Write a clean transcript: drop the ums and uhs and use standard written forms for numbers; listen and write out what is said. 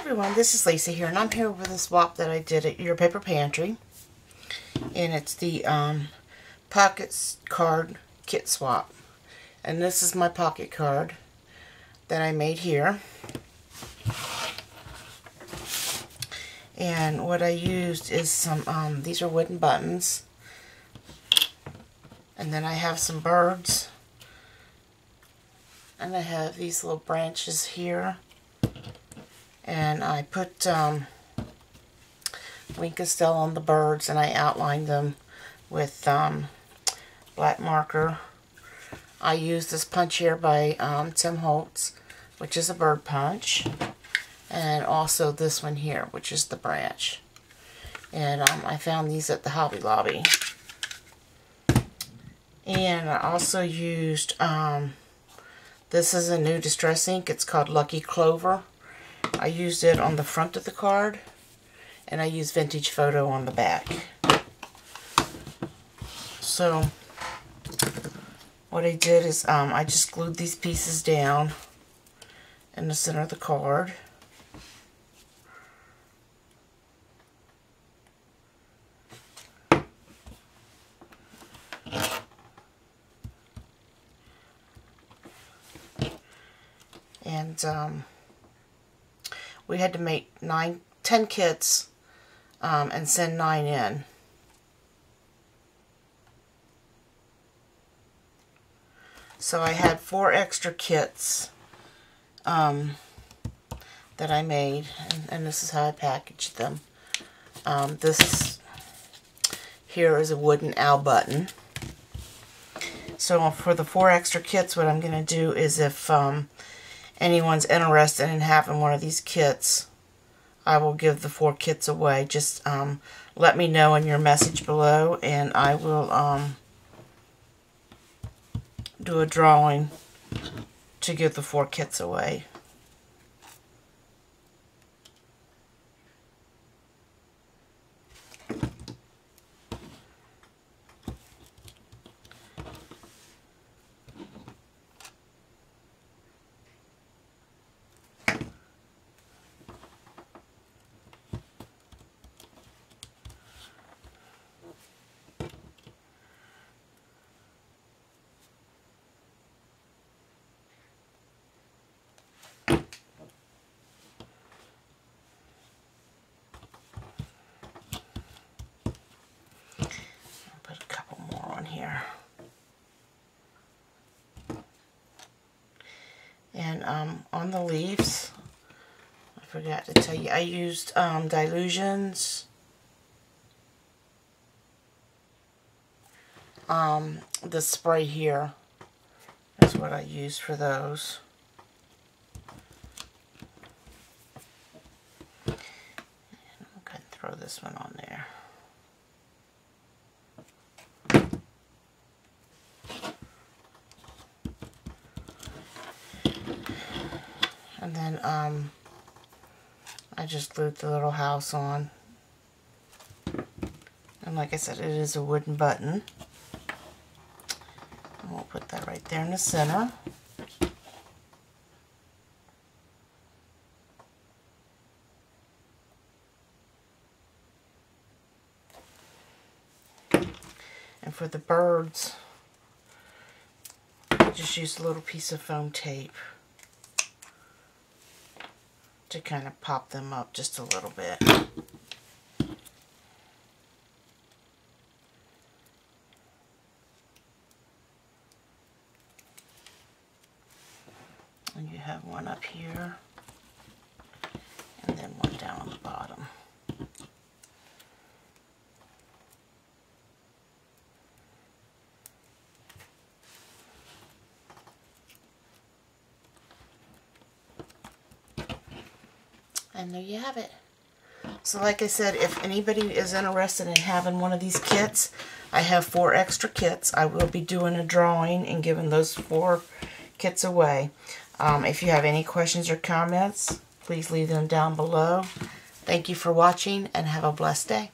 everyone, this is Lisa here, and I'm here with a swap that I did at Your Paper Pantry, and it's the pocket card kit swap. And this is my pocket card that I made here. And what I used is some, these are wooden buttons, and then I have some birds, and I have these little branches here. And I put Winkastel on the birds, and I outlined them with black marker. I used this punch here by Tim Holtz, which is a bird punch, and also this one here, which is the branch. And I found these at the Hobby Lobby. And I also used, this is a new distress ink. It's called Lucky Clover. I used it on the front of the card, and I used Vintage Photo on the back. So what I did is I just glued these pieces down in the center of the card. And we had to make 10 kits and send 9 in. So I had 4 extra kits that I made, and this is how I packaged them. This here is a wooden owl button. So for the 4 extra kits, what I'm going to do is if anyone's interested in having one of these kits, I will give the 4 kits away. Just let me know in your message below, and I will do a drawing to give the 4 kits away. And on the leaves, I forgot to tell you, I used Dilutions, the spray here is what I used for those. And I'm going to throw this one on there. And then I just glued the little house on. And like I said, it is a wooden button. And we'll put that right there in the center. And for the birds, I just used a little piece of foam tape to kind of pop them up just a little bit. And you have one up here, and then one down on the bottom. And there you have it. So like I said, if anybody is interested in having one of these kits, I have 4 extra kits. I will be doing a drawing and giving those 4 kits away. If you have any questions or comments, please leave them down below. Thank you for watching, and have a blessed day.